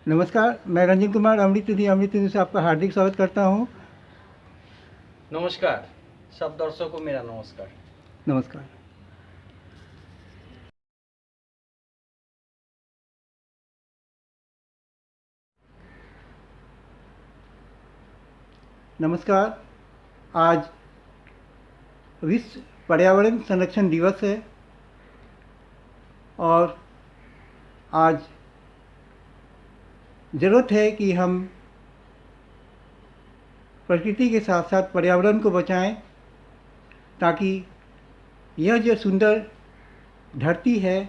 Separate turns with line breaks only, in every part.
नमस्कार, मैं रंजन कुमार अमृत निधि से आपका हार्दिक स्वागत करता हूँ।
नमस्कार, सब दर्शकों को मेरा नमस्कार।
नमस्कार। नमस्कार, आज विश्व पर्यावरण संरक्षण दिवस है और आज ज़रूरत है कि हम प्रकृति के साथ साथ पर्यावरण को बचाएं, ताकि यह जो सुंदर धरती है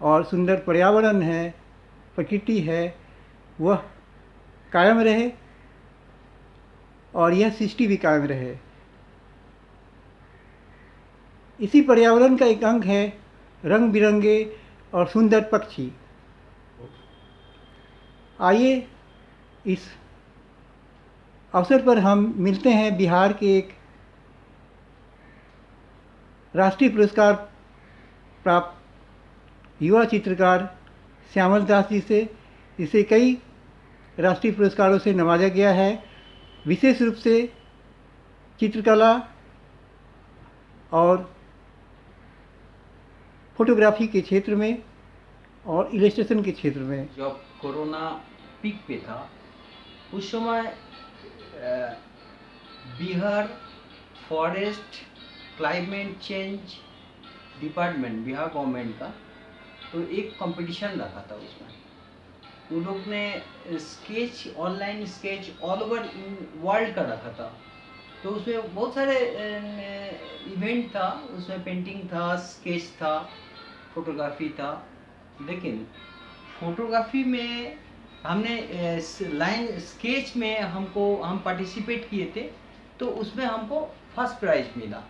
और सुंदर पर्यावरण है, प्रकृति है, वह कायम रहे और यह सृष्टि भी कायम रहे। इसी पर्यावरण का एक अंग है रंग बिरंगे और सुंदर पक्षी। आइए इस अवसर पर हम मिलते हैं बिहार के एक राष्ट्रीय पुरस्कार प्राप्त युवा चित्रकार श्यामल दास जी से। इसे कई राष्ट्रीय पुरस्कारों से नवाजा गया है, विशेष रूप से चित्रकला और फोटोग्राफी के क्षेत्र में और इलस्ट्रेशन के क्षेत्र में।
जब कोरोना पीक पे था उस समय Bihar forest climate change department, Bihar government का, तो एक कंपटीशन रखा था। उसमें उन लोग ने sketch, online sketch all over world का रखा था। तो उसमें बहुत सारे इवेंट था, उसमें पेंटिंग था, स्केच था, फोटोग्राफी था। लेकिन फोटोग्राफी में हमने लाइन स्केच में हम पार्टिसिपेट किए थे, तो उसमें हमको फर्स्ट प्राइज मिला।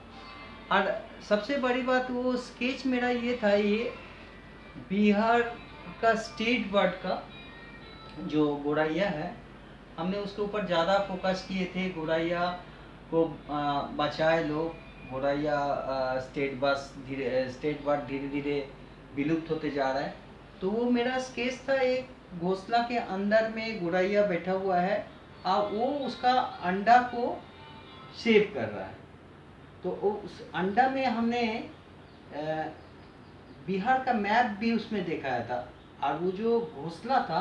और सबसे बड़ी बात वो स्केच मेरा ये था, ये बिहार का स्टेट बर्ड का जो गौरैया है, हमने उसके ऊपर ज़्यादा फोकस किए थे। गौरैया को बचाए लोग, गौरैया स्टेट बर्ड धीरे धीरे विलुप्त होते जा रहा है। तो वो मेरा स्केच था, एक घोंसला के अंदर में गौरैया बैठा हुआ है और वो उसका अंडा को सेव कर रहा है। तो उस अंडा में हमने बिहार का मैप भी उसमें दिखाया था। और वो जो घोंसला था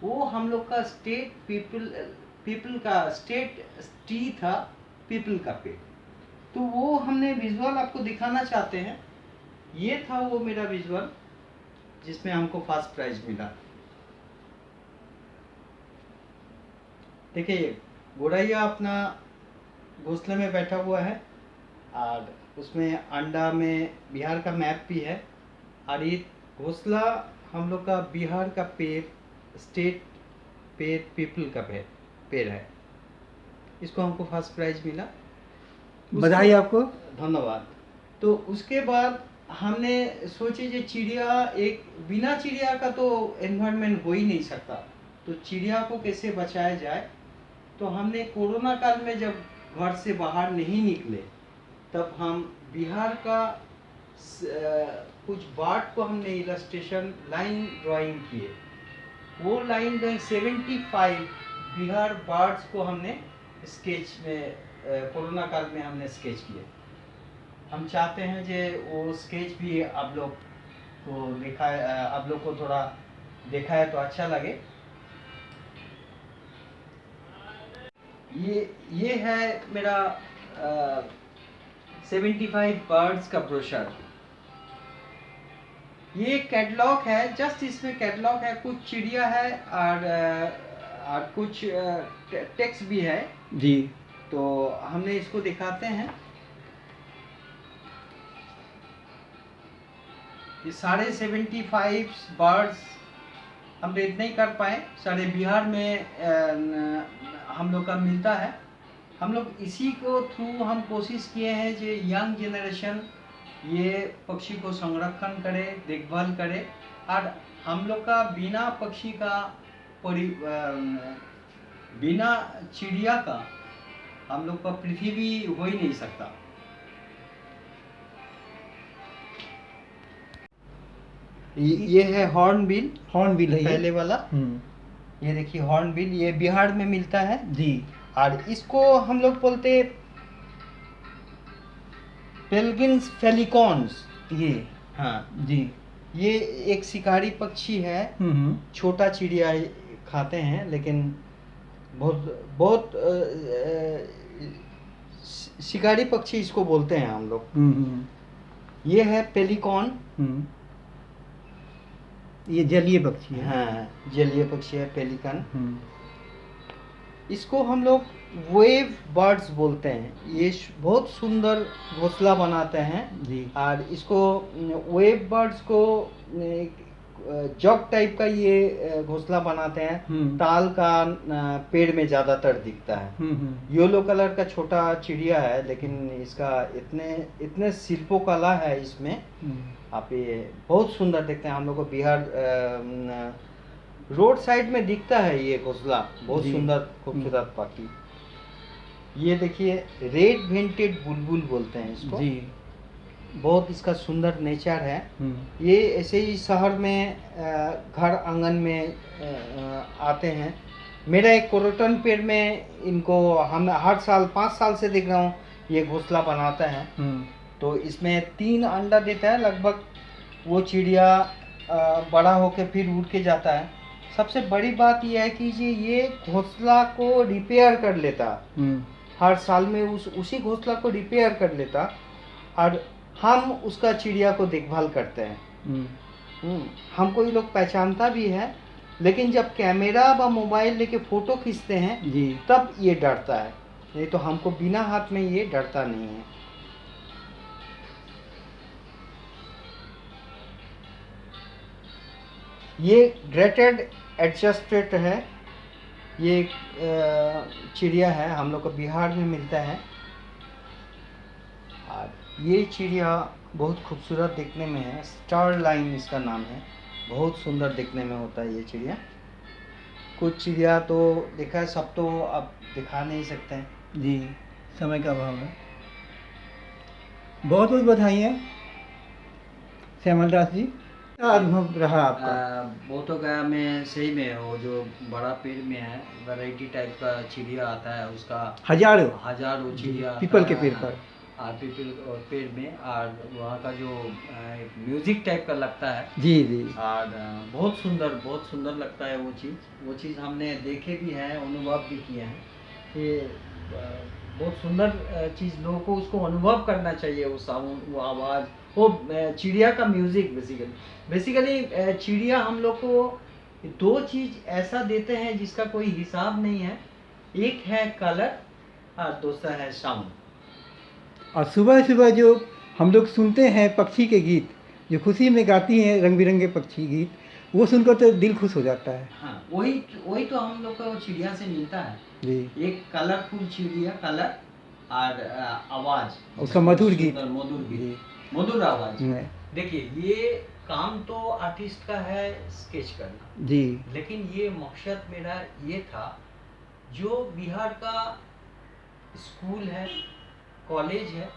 वो हम लोग का स्टेट पीपल का स्टेट ट्री था, पीपल का पेड़। तो वो हमने विजुअल आपको दिखाना चाहते हैं। ये था वो मेरा विजुअल जिसमें हमको फर्स्ट प्राइज मिला। देखिए, गौरैया अपना घोंसले में बैठा हुआ है और उसमें अंडा में बिहार का मैप भी है। और ये घोंसला हम लोग का बिहार का पेड़, स्टेट पेड़, पीपल का पेड़ है। इसको हमको फर्स्ट प्राइज मिला।
बधाई आपको।
धन्यवाद। तो उसके बाद हमने सोची कि चिड़िया, एक बिना चिड़िया का तो एनवायरनमेंट हो ही नहीं सकता, तो चिड़िया को कैसे बचाया जाए। तो हमने कोरोना काल में जब घर से बाहर नहीं निकले, तब हम बिहार का कुछ बर्ड को हमने इलस्ट्रेशन लाइन ड्राइंग किए। वो लाइन ड्राइंग 75 बिहार बर्ड्स को हमने स्केच में कोरोना काल में हमने स्केच किए। हम चाहते हैं कि वो स्केच भी आप लोग को दिखाए, आप लोग को थोड़ा देखा है तो अच्छा लगे। ये है मेरा 75 बर्ड्स का ब्रोशर। ये कैटलॉग है, जस्ट इसमें कैटलॉग है, कुछ चिड़िया है और कुछ टेक्स्ट भी है
जी।
तो हमने इसको दिखाते हैं। ये सारे 75 बर्ड्स हम रेड नहीं कर पाए, सारे बिहार में हम लोग का मिलता है। हम लोग इसी को थ्रू हम कोशिश किए हैं कि यंग जनरेशन ये पक्षी को संरक्षण करे, देखभाल करे। और हम लोग का बिना पक्षी का, बिना चिड़िया का हम लोग का पृथ्वी हो ही नहीं सकता। ये है हॉर्नबिल
हॉर्नबिल है
पहले वाला। ये देखिए हॉर्नबिल, ये बिहार में मिलता है
जी।
और इसको हम लोग बोलते हैं पेल्गिन्स फेलिकॉन्स।
ये
हाँ
जी।
ये एक शिकारी पक्षी है, छोटा चिड़िया खाते हैं, लेकिन बहुत बहुत शिकारी पक्षी इसको बोलते हैं हम लोग। ये है पेलिकॉन।
ये जलीय पक्षी है।
हाँ जलीय पक्षी है पेलिकन। इसको हम लोग वेव बर्ड्स बोलते हैं। ये बहुत सुंदर घोंसला बनाते हैं
जी।
और इसको वेव बर्ड्स को जग टाइप का ये घोंसला बनाते हैं। ताल का पेड़ में ज्यादातर दिखता है। येलो कलर का छोटा चिड़िया है, लेकिन इसका इतने शिल्पकला है इसमें। आप ये बहुत सुंदर देखते हैं। हम लोग को बिहार रोड साइड में दिखता है ये घोंसला, बहुत सुंदर खूबसूरत पक्षी। ये देखिए रेड भेंटेड बुलबुल बोलते हैं इसको जी। बहुत इसका सुंदर नेचर है। ये ऐसे ही शहर में घर आंगन में आते हैं। मेरा एक कोरोटन पेड़ में इनको हम हर साल 5 साल से देख रहा हूँ ये घोंसला बनाता है। तो इसमें 3 अंडा देता है लगभग। वो चिड़िया बड़ा होके फिर उड़ के जाता है। सबसे बड़ी बात यह है कि ये घोंसला को रिपेयर कर लेता, हर साल में उसी घोंसला को रिपेयर कर लेता और हम उसका चिड़िया को देखभाल करते हैं। हमको ये लोग पहचानता भी है, लेकिन जब कैमरा व मोबाइल लेके फोटो खींचते हैं जी, तब ये डरता है, नहीं तो हमको बिना हाथ में ये डरता नहीं है। ये ग्रेटेड एडजस्टेड है। ये चिड़िया है, हम लोग को बिहार में मिलता है। और ये चिड़िया बहुत खूबसूरत दिखने में है। स्टार लाइन इसका नाम है। बहुत सुंदर दिखने में होता है ये चिड़िया। कुछ चिड़िया तो देखा है, सब तो अब दिखा नहीं सकते हैं
जी, समय का अभाव है। बहुत बहुत बधाई श्यामल दास जी। अनुभव रहा आपका?
बोधगया में सही में वो जो बड़ा पेड़ में है, वैरायटी टाइप का चिड़िया आता है, उसका हजारों चिड़िया
पीपल के पेड़ पर,
पीपल और पेड़ में। और वहाँ का जो म्यूजिक टाइप का लगता है
जी जी,
और बहुत सुंदर लगता है वो चीज़ हमने देखे भी हैं, अनुभव भी किए हैं। ये बहुत सुंदर चीज़, लोगों को उसको अनुभव करना चाहिए। वो साउंड, वो आवाज़, वो चिड़िया का म्यूजिक। बेसिकली चिड़िया हम लोग को 2 चीज़ ऐसा देते हैं जिसका कोई हिसाब नहीं है। एक है कलर और दूसरा है साउंड।
और सुबह सुबह जो हम लोग सुनते हैं पक्षी के गीत, जो खुशी में गाती हैं रंग बिरंगे पक्षी गीत, वो सुनकर तो दिल खुश हो जाता है।
हाँ, वही तो हम लोग को चिड़िया से मिलता है
जी।
एक कलरफुल चिड़िया, कलर और आवाज़,
उसका मधुर गीत,
मधुर आवाज़। देखिए ये काम तो आर्टिस्ट का है स्केच करना
जी,
लेकिन ये मकसद मेरा ये था, जो बिहार का स्कूल है, कॉलेज है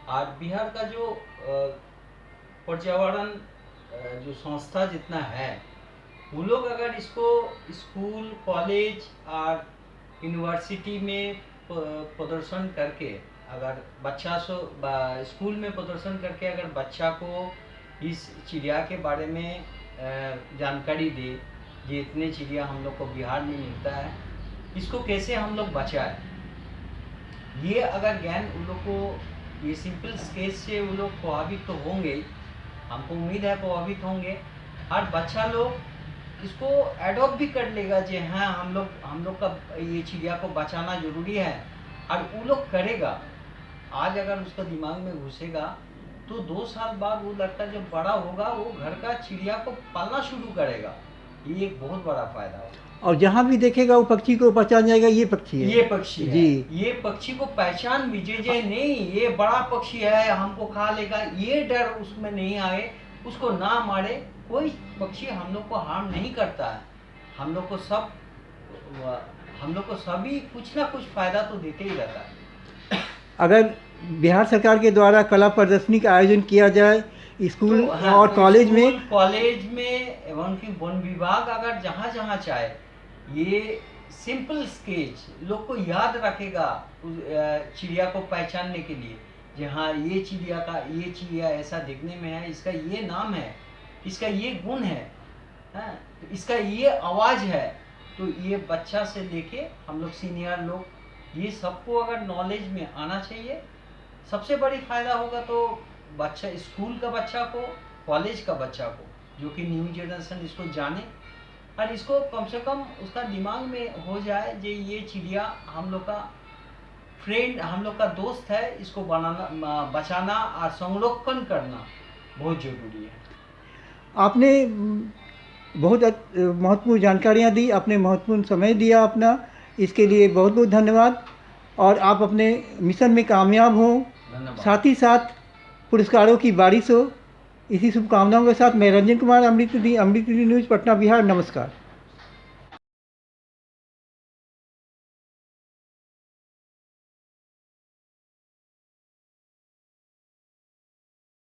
और बिहार का जो पर्यावरण जो संस्था जितना है, वो लोग अगर इसको स्कूल, कॉलेज और यूनिवर्सिटी में प्रदर्शन करके, अगर बच्चा स्कूल में प्रदर्शन करके अगर बच्चा को इस चिड़िया के बारे में जानकारी दे, ये इतने चिड़िया हम लोग को बिहार में मिलता है, इसको कैसे हम लोग बचाएं, ये अगर ज्ञान उन लोग को, ये सिंपल स्केच से वो लोग प्रभावित तो होंगे, हमको उम्मीद है प्रभावित होंगे, और बच्चा लोग इसको एडॉप्ट भी कर लेगा जी, हाँ हम लोग का ये चिड़िया को बचाना जरूरी है, और वो लोग करेगा। आज अगर उसका दिमाग में घुसेगा तो 2 साल बाद वो लड़का जब बड़ा होगा, वो घर का चिड़िया को पालना शुरू करेगा। ये एक बहुत बड़ा फायदा है।
और जहाँ भी देखेगा वो पक्षी को पहचान जाएगा, ये पक्षी है,
ये पक्षी है
जी।
ये पक्षी को पहचान भी जे नहीं, ये बड़ा पक्षी है, हमको खा लेगा, ये डर उसमें नहीं आए, उसको ना मारे। कोई पक्षी हम लोग को हार्म नहीं करता है। हम लोग को सभी कुछ ना कुछ फायदा तो देते ही रहता है।
अगर बिहार सरकार के द्वारा कला प्रदर्शनी का आयोजन किया जाए स्कूल
तो, हाँ,
और कॉलेज में
एवं कि वन विभाग अगर जहाँ चाहे ये सिंपल स्केच लोग को याद रखेगा चिड़िया को पहचानने के लिए, जी हाँ ये चिड़िया ऐसा दिखने में है, इसका ये नाम है, इसका ये गुण है, तो इसका ये आवाज़ है। तो ये बच्चा से लेके हम लोग सीनियर लोग ये सबको अगर नॉलेज में आना चाहिए, सबसे बड़ी फायदा होगा तो बच्चा, स्कूल का बच्चा को, कॉलेज का बच्चा को, जो कि न्यू जनरेशन इसको जाने और इसको कम से कम उसका दिमाग में हो जाए कि ये चिड़िया हम लोग का फ्रेंड, हम लोग का दोस्त है, इसको बचाना और संरक्षण करना बहुत जरूरी है।
आपने बहुत महत्वपूर्ण जानकारियाँ दी, आपने महत्वपूर्ण समय दिया अपना, इसके लिए बहुत बहुत धन्यवाद। और आप अपने मिशन में कामयाब हों, साथ ही साथ पुरस्कारों की बारिश हो। इसी शुभकामनाओं के साथ मैं रंजन कुमार, अमृत न्यूज़ पटना बिहार, नमस्कार।